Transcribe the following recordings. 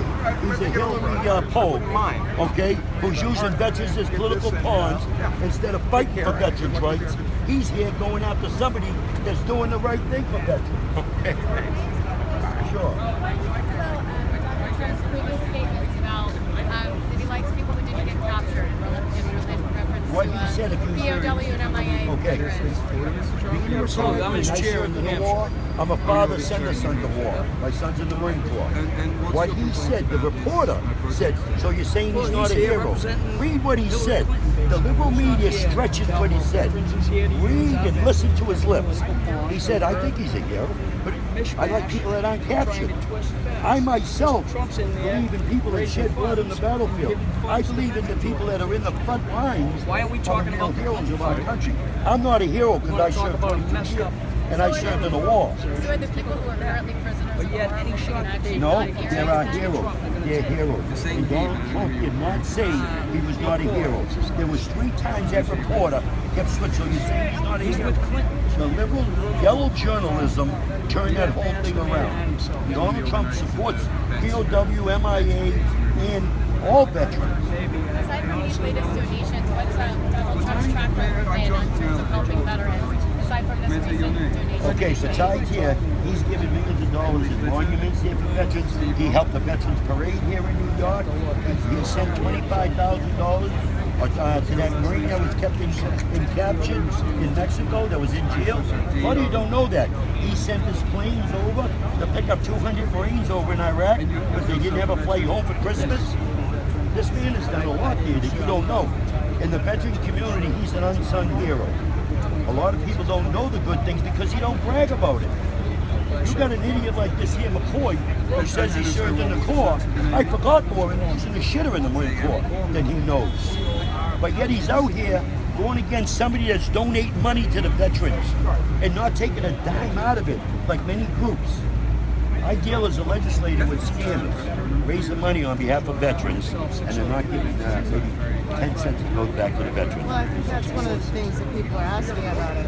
a Hillary poll, okay, who's using veterans as political pawns instead of fighting for veterans' rights. He's here going after somebody that's doing the right thing for veterans. Okay. Sure. Donald Trump's previous statements about that he likes people who didn't get captured in reference What to he said, if you POW and MIA. okay. Being a Republican, I served in the war. I'm a father, sent a son to war. My son's in the Marine Corps. What he said, the reporter said, so you're saying he's not a hero. Read what he said. The liberal media stretches what he said. Read and listen to his lips. He said, I think he's a hero, but I like people that aren't captured. I myself believe in people that shed blood on the battlefield. I believe in the people that are in the front lines. Why are we talking about heroes of our country? I'm not a hero because I served 22 years. And I served in the war. So are the people who are currently prisoners of war? No, there are heroes. They're heroes. And Donald Trump did not say he was not a hero. There was 3 times that reporter kept switching. So you're saying he's not a hero? The liberal yellow journalism turned that whole thing around. Donald Trump supports POW, MIA, and all veterans. Aside from these latest donations, what's Donald Trump's track record been in terms of helping veterans? Aside from this recent donation. Okay, so tied here, he's given millions of dollars in monuments here for veterans. He helped the Veterans Parade here in New York. He sent $25,000 to that Marine that was kept in captured in Mexico, that was in jail. Why do you don't know that? He sent his planes over to pick up 200 Marines over in Iraq because they didn't have a flight home for Christmas. This man has done a lot here that you don't know. In the veteran community, he's an unsung hero. A lot of people don't know the good things because he don't brag about it. You got an idiot like this here, McCoy, who says he served in the Corps. I forgot more, and he's in the shitter in the Marine Corps than he knows. But yet he's out here going against somebody that's donating money to the veterans and not taking a dime out of it, like many groups. I deal as a legislator with scammers, raising money on behalf of veterans, and they're not giving maybe 10 cents that goes back to the veterans. Well, I think that's one of the things that people are asking about it.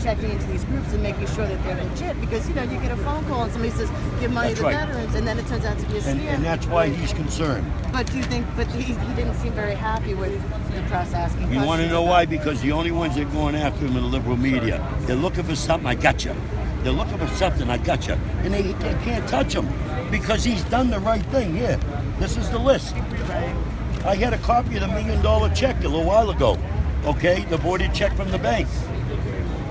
Checking into these groups and making sure that they're legit, because you get a phone call and somebody says give money to veterans, and then it turns out to be a scam. And that's why he's concerned. But do you think? But he didn't seem very happy with the press asking questions. You want to know why? Because the only ones that are going after him are the liberal media. They're looking for something. I got you. They're looking for something. I got you. And they can't touch him because he's done the right thing. Here, this is the list. I had a copy of the $1 million check a little while ago. Okay, the voided check from the bank.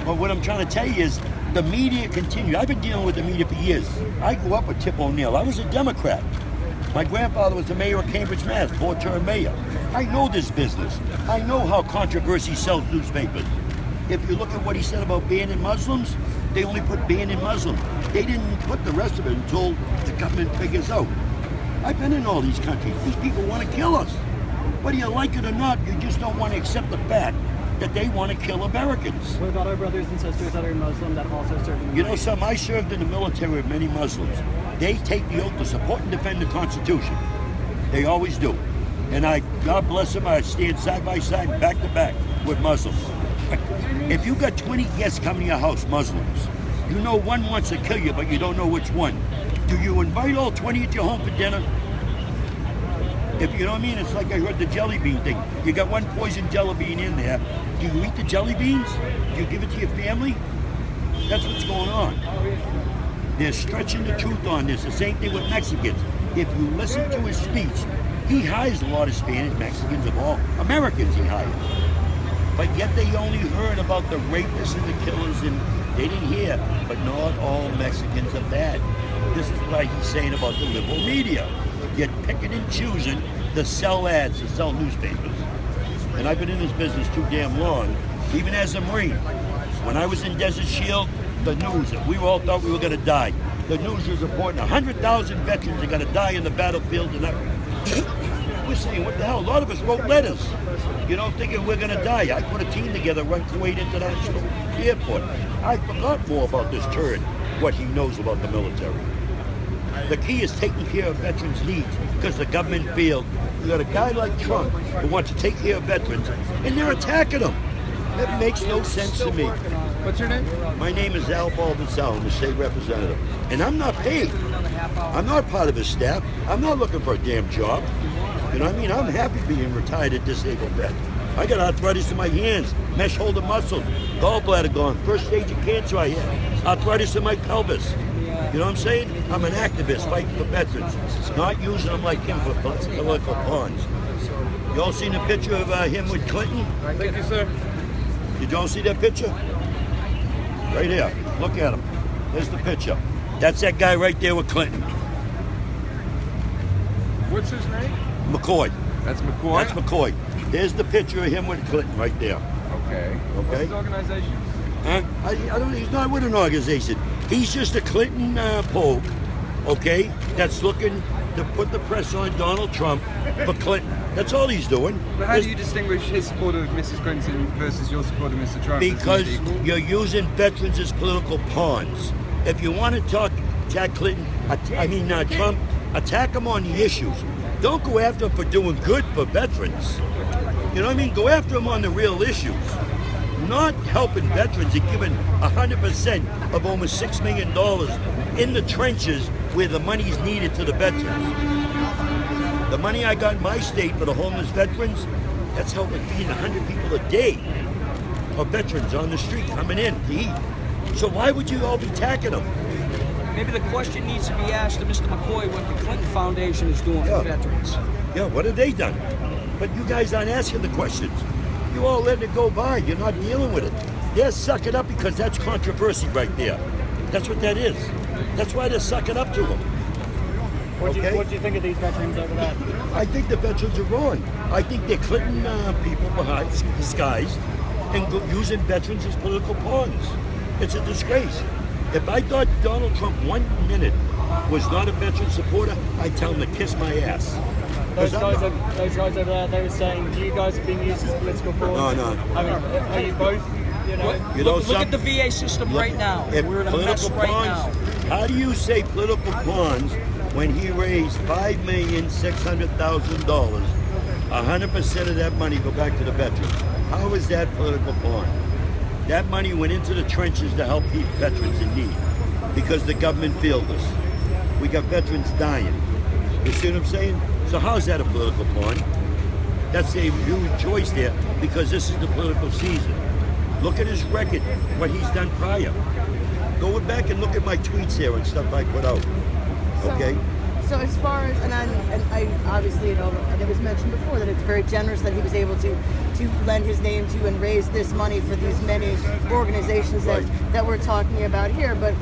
But what I'm trying to tell you is the media continue. I've been dealing with the media for years. I grew up with Tip O'Neill. I was a Democrat. My grandfather was the mayor of Cambridge, Mass., 4-term mayor. I know this business. I know how controversy sells newspapers. If you look at what he said about banning Muslims, they only put banning Muslims. They didn't put the rest of it until the government figures out. I've been in all these countries. These people want to kill us. Whether you like it or not, you just don't want to accept the fact that they want to kill Americans. What about our brothers and sisters that are Muslim that also serve in the You know something? I served in the military with many Muslims. They take the oath to support and defend the Constitution. They always do. And God bless them, I stand side by side, back to back with Muslims. If you got 20 guests coming to your house, Muslims, you know one wants to kill you, but you don't know which one. Do you invite all 20 at your home for dinner? If you know what I mean, it's like I heard the jelly bean thing. You got one poison jelly bean in there. Do you eat the jelly beans? Do you give it to your family? That's what's going on. They're stretching the truth on this. The same thing with Mexicans. If you listen to his speech, he hires a lot of Spanish, Mexicans, of all Americans he hires. But yet they only heard about the rapists and the killers, and they didn't hear. But not all Mexicans are bad. This is what he's saying about the liberal media. You're picking and choosing to sell ads, to sell newspapers. And I've been in this business too damn long, even as a Marine. When I was in Desert Shield, the news, we all thought we were going to die. The news was reporting 100,000 veterans are going to die in the battlefield. And we're saying, what the hell? A lot of us wrote letters, thinking we're going to die. I put a team together, run Kuwait International Airport. I forgot more about this turd, what he knows about the military. The key is taking care of veterans' needs, because the government feels you got a guy like Trump who wants to take care of veterans, and they're attacking them. That makes no sense to me. What's your name? My name is Al Baldasaro. I'm the state representative. And I'm not paid. I'm not part of his staff. I'm not looking for a damn job. You know what I mean? I'm happy being retired at disabled vet. I got arthritis in my hands, mesh shoulder muscles, gallbladder gone, first stage of cancer I had, arthritis in my pelvis. You know what I'm saying? I'm an activist fighting for veterans, not using them like him for political pawns. You all seen the picture of him with Clinton? Thank you, sir. Did you all see that picture? Right here. Look at him. There's the picture. That's that guy right there with Clinton. What's his name? McCoy. That's McCoy? That's McCoy. There's the picture of him with Clinton right there. Okay. What's Okay. his organization? I don't. He's not with an organization. He's just a Clinton poke, okay? That's looking to put the press on Donald Trump for Clinton. That's all he's doing. But how do you distinguish his support of Mrs. Clinton versus your support of Mr. Trump? Because Isn't it equal? you're using veterans as political pawns. If you want to attack Clinton, Trump, attack him on the issues. Don't go after him for doing good for veterans. You know what I mean? Go after him on the real issues. Not helping veterans and giving 100% of almost $6 million in the trenches where the money's needed to the veterans. The money I got in my state for the homeless veterans, that's helping feed 100 people a day of veterans on the street coming in to eat. So why would you all be attacking them? Maybe the question needs to be asked to Mr. McCoy what the Clinton Foundation is doing for veterans. Yeah, what have they done? But you guys aren't asking the questions. You all letting it go by. You're not dealing with it. They're sucking up because that's controversy right there. That's what that is. That's why they're sucking up to them. What do you think of these veterans over that? I think the veterans are wrong. I think they're Clinton people behind, disguised, and using veterans as political pawns. It's a disgrace. If I thought Donald Trump 1 minute was not a veteran supporter, I'd tell him to kiss my ass. Those guys over there, they were saying you guys have been used as political pawns. No. I mean, are you both? Look at the VA system right now. We're in a mess right now. How do you say political pawns when he raised $5,600,000? 100% of that money go back to the veterans. How is that political pawn? That money went into the trenches to help veterans in need because the government failed us. We got veterans dying. You see what I'm saying? So how is that a political pawn? That's a huge choice there because this is the political season. Look at his record, what he's done prior. Go back and look at my tweets here and stuff I put out. Okay? So as far as, and I obviously, it was mentioned before that it's very generous that he was able to lend his name to and raise this money for these many organizations that we're talking about here. But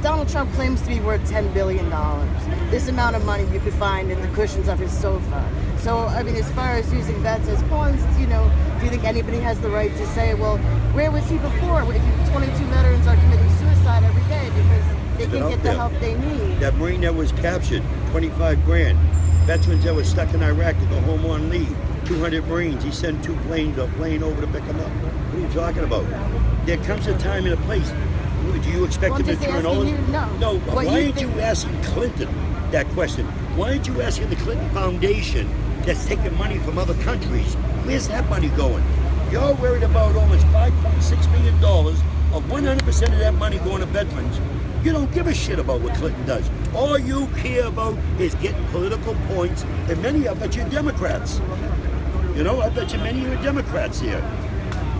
Donald Trump claims to be worth $10 billion. This amount of money you could find in the cushions of his sofa. So, I mean, as far as using vets as pawns, do you think anybody has the right to say, well, where was he before? If 22 veterans are committing suicide every day because they can't get the help they need. That Marine that was captured, 25 grand. Veterans that were stuck in Iraq to go home on leave, 200 Marines. He sent 2 planes, a plane over to pick them up. What are you talking about? There comes a time and a place. Do you expect him to turn over? No. Why aren't you asking Clinton that question? Why aren't you asking the Clinton Foundation that's taking money from other countries? Where's that money going? You're worried about almost $5.6 million of 100% of that money going to veterans. You don't give a shit about what Clinton does. All you care about is getting political points, and many of you are Democrats. I bet you many of you are Democrats here.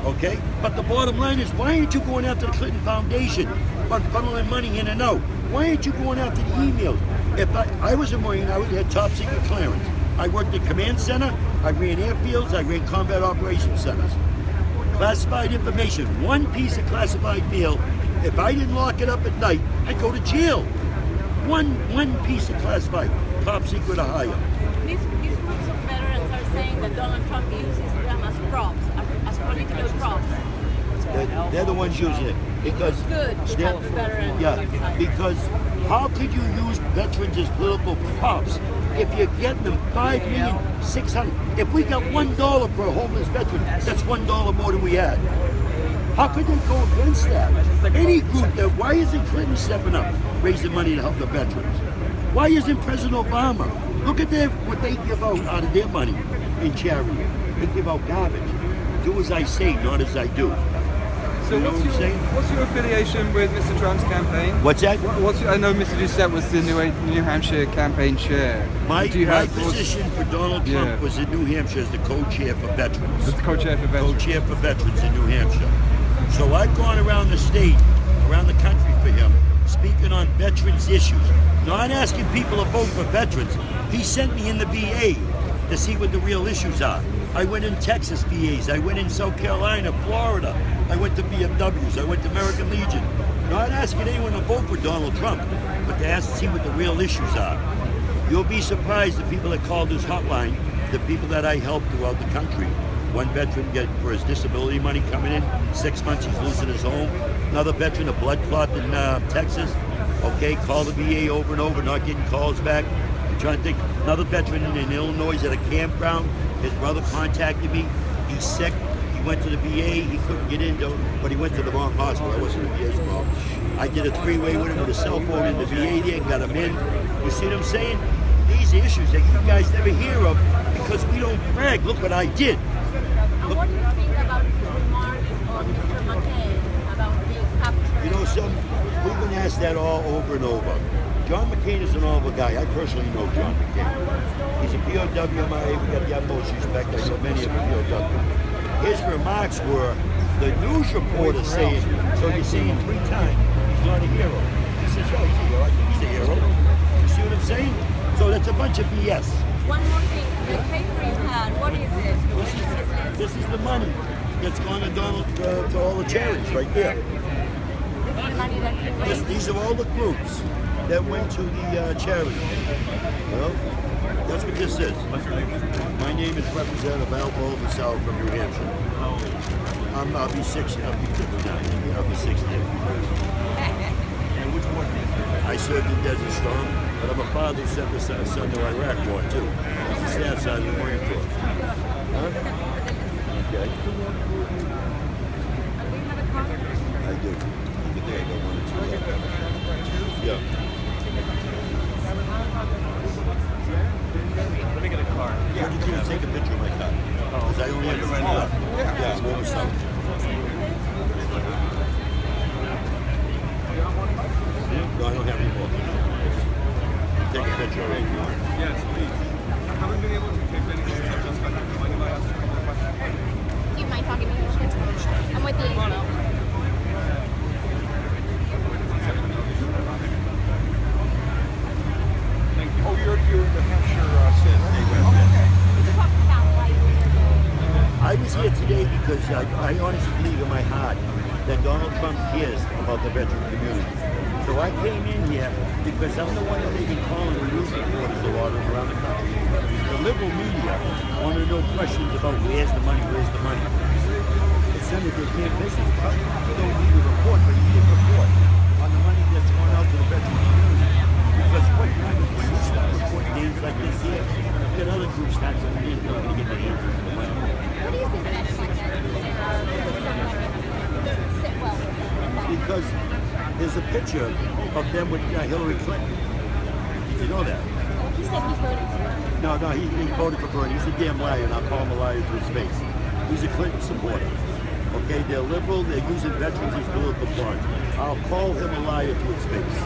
Okay? But the bottom line is, why aren't you going after the Clinton Foundation on funneling money in and out? Why aren't you going after the emails? If I was a Marine, I had top secret clearance. I worked at Command Center, I ran airfields, I ran combat operations centers. Classified information, one piece of classified mail, if I didn't lock it up at night, I'd go to jail. One piece of classified, top secret or higher. These groups of veterans are saying that Donald Trump uses them as props, as political props. They're the ones using it because Good to have the veterans on your side. Because how could you use veterans as political props if you're getting them $5,600,000? If we got $1 per homeless veteran, that's $1 more than we had. How could they go against that? Any group why isn't Clinton stepping up, raising money to help the veterans? Why isn't President Obama? Look at what they give out of their money in charity. They give out garbage. Do as I say, not as I do. So You know what I'm saying? what's your affiliation with Mr. Trump's campaign? What's that? I know Mr. Doucette was the New Hampshire campaign chair. My Do you have- position for Donald Trump Yeah. was in New Hampshire as the co-chair for veterans. As the co-chair for veterans. Co-chair for veterans in New Hampshire. So I've gone around the state, around the country for him, speaking on veterans issues. Not asking people to vote for veterans. He sent me in the VA to see what the real issues are. I went in Texas VAs. I went in South Carolina, Florida. I went to BMWs. I went to American Legion. Not asking anyone to vote for Donald Trump, but to ask to see what the real issues are. You'll be surprised the people that called this hotline, the people that I helped throughout the country. One veteran get for his disability money coming in, 6 months he's losing his home. Another veteran, a blood clot in Texas. Okay, call the VA over and over, not getting calls back. I'm trying to think. Another veteran in Illinois at a campground. His brother contacted me. He's sick. He went to the VA. He couldn't get in, but he went to the wrong hospital. I wasn't the VA's mom. I did a three-way with him with a cell phone in the VA there and got him in. You see what I'm saying? These are issues that you guys never hear of because we don't brag. Look what I did. Now, what do you think about the remarks of Mr. McCoy about being captured? You know, we've been asked that all over and over. John McCain is an awful guy. I personally know John McCain. He's a POW MIA. We got the utmost respect. I know many of the POW. His remarks were the news reporter saying, so you're saying 3 times he's not a hero. He says, oh, he's a hero. I think he's a hero. You see what I'm saying? So that's a bunch of BS. One more thing, the paper you had, what is it? This is the money that's gone to Donald, to all the charities right there. This is the money that he raised. These are all the groups that went to the charity. Well, that's what this is. My name is Representative Baldasaro from New Hampshire. I'll be 60. I'll be 59. I'll be 60. I served in Desert Storm, but I'm a father who sent his son to Iraq War too. He's a staff sergeant in the Marine Corps. Huh? Okay. I do. Even though I don't want to. Yeah. Let me get a card. Yeah, you can take a picture of my car. Because I only have a few left. Yeah, I'm almost out. No, I don't have any more. Take a picture right now. Yes, please. I haven't been able to take many pictures just like that. Mind if I ask you a question? Do you mind talking to me? I'm with you. Oh, you're the Hampshire I was here today because I honestly believe in my heart that Donald Trump cares about the veteran community. So I came in here because I'm the one that they've been calling the news reporters a lot around the country. The liberal media want to know questions about where's the money. It's none of their damn business. You don't need a report, but you need a report on the money that's going out to the veteran community. Because what happens when you start reporting names like this here, then other groups start coming in, they're going to get their hands on the money. What do you think of anything like that? Doesn't sit well with them. Because there's a picture of them with Hillary Clinton. Did you know that? He said he voted for her. No, he voted for Bernie. He's a damn liar, and I'll call him a liar to his face. He's a Clinton supporter. Okay, they're liberal, they're using veterans as political pawns. I'll call him a liar to his face.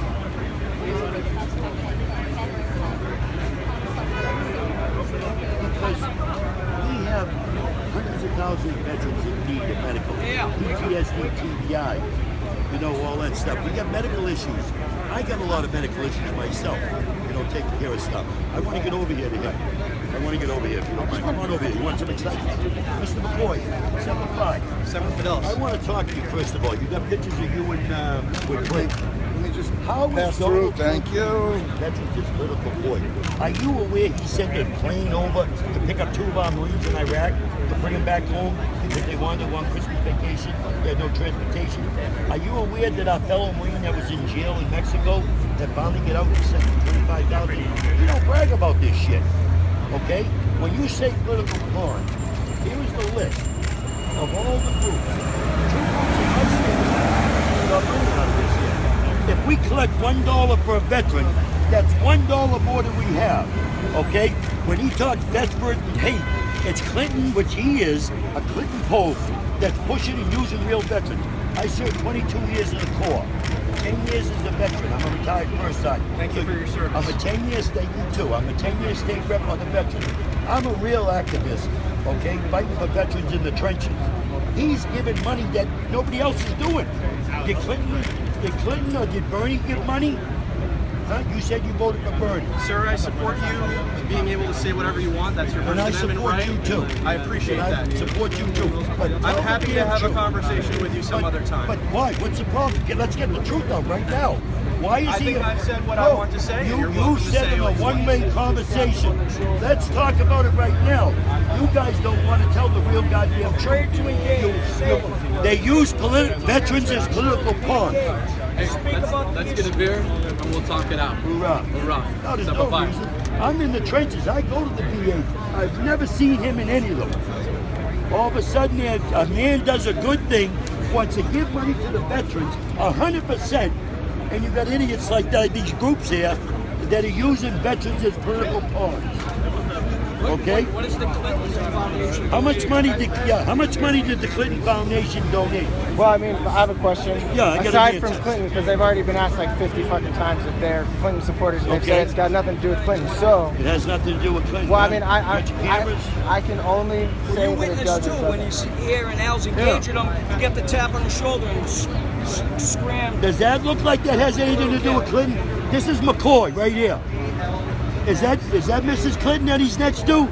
Because we have hundreds of thousands of veterans in need of medical. PTSD, TBI, you know, all that stuff. We got medical issues. I got a lot of medical issues myself, you know, taking care of stuff. I want to get over here to him. I want to get over here if you don't mind. Come on over here. You want some excitement? Mr. McCoy, 7'5". 7 Fidels. I want to talk to you first of all. You got pictures of you and with Blake. Let me just How pass through. Thank you. Veterans his political point. Are you aware he sent a plane over to pick up 2 of our Marines in Iraq to bring them back home because they wanted to go on Christmas vacation? They had no transportation. Are you aware that our fellow Marine that was in jail in Mexico that finally get out and sent $25,000? You don't brag about this shit. Okay? When you say political pawn, here's the list of all the groups. 2 groups in my state that are money out of this here. If we collect $1 for a veteran, that's $1 more than we have. Okay? When he talks veteran hate, it's Clinton, which he is, a Clinton pope that's pushing and using real veterans. I served 22 years in the Corps. 10 years as a veteran. I'm a retired first sergeant. Thank you for your service. I'm a 10-year state, you too. I'm a 10-year state rep on the veterans. I'm a real activist, okay, fighting for veterans in the trenches. He's giving money that nobody else is doing. Did Clinton or did Bernie give money? Huh? You said you voted for Bernie. Sir, I support you being able to say whatever you want. That's your And I First Amendment support right. you too. I appreciate And that. I support you too. But I'm happy to have a conversation. conversation with you some other time. But why? What's the problem? Let's get the truth out right now. Why is I he? think I've said what I want to say, and You you're welcome to said say in a what you want. one-way conversation. Let's talk about it right now. You guys don't want to tell the real goddamn truth. They use veterans as political pawns. Hey, let's get a beer and we'll talk it out. Hoorah. Hoorah. No, there's Number no five. reason. I'm in the trenches. I go to the VA. I've never seen him in any of them. All of a sudden, a man does a good thing, wants to give money to the veterans, 100%, and you've got idiots like that, these groups here, that are using veterans as political pawns. Okay? What is the Clinton Foundation? How much money did the Clinton Foundation donate? Well, I mean, I have a question. Yeah, I got an Aside answer. from Clinton, because they've already been asked like 50 fucking times if they're Clinton supporters, and they've Okay. said it's got nothing to do with Clinton. So, It has nothing to do with Clinton. well, I mean, Got your cameras? I can only You say that it witness does. too when he's here and Al's engaging him. You get the tap on the shoulder and scram. Does that look like that has anything to do with Clinton? This is McCoy right here. Is that Mrs. Clinton that he's next to?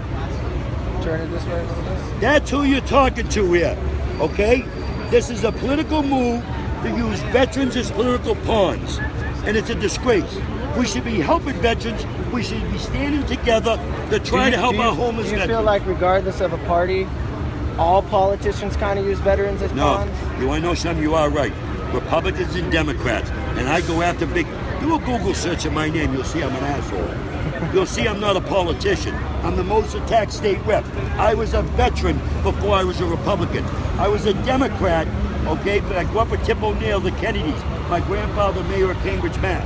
Turn it this way a little bit. That's who you're talking to here, okay? This is a political move to use veterans as political pawns, and it's a disgrace. We should be helping veterans. We should be standing together to try to help our homeless Do you veterans. feel like regardless of a party, all politicians kind of use veterans as No, pawns? you want to know something? You are right. Republicans and Democrats, and I go after big. Do a Google search of my name. You'll see I'm an asshole. You'll see I'm not a politician. I'm the most attacked state rep. I was a veteran before I was a Republican. I was a Democrat, okay, but I grew up with Tip O'Neill, the Kennedys. My grandfather, mayor of Cambridge, Mass.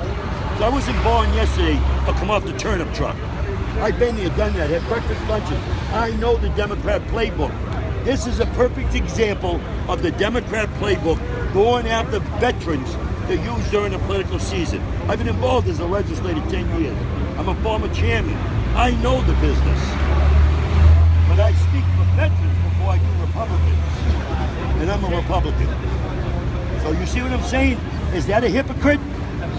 So I wasn't born yesterday or come off the turnip truck. I've been there, done that, had breakfast, lunches. I know the Democrat playbook. This is a perfect example of the Democrat playbook going after veterans to use during the political season. I've been involved as a legislator 10 years. I'm a former chairman. I know the business. But I speak for veterans before I do Republicans. And I'm a Republican. So you see what I'm saying? Is that a hypocrite?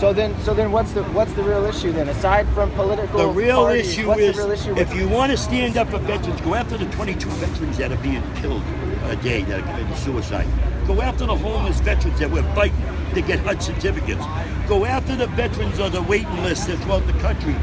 So then, what's the real issue then? Aside from political The real parties, issue what's is, the real issue if you want to stand up for veterans, go after the 22 veterans that are being killed a day, that are committing suicide. Go after the homeless veterans that we're fighting to get HUD certificates. Go after the veterans on the waiting list throughout the country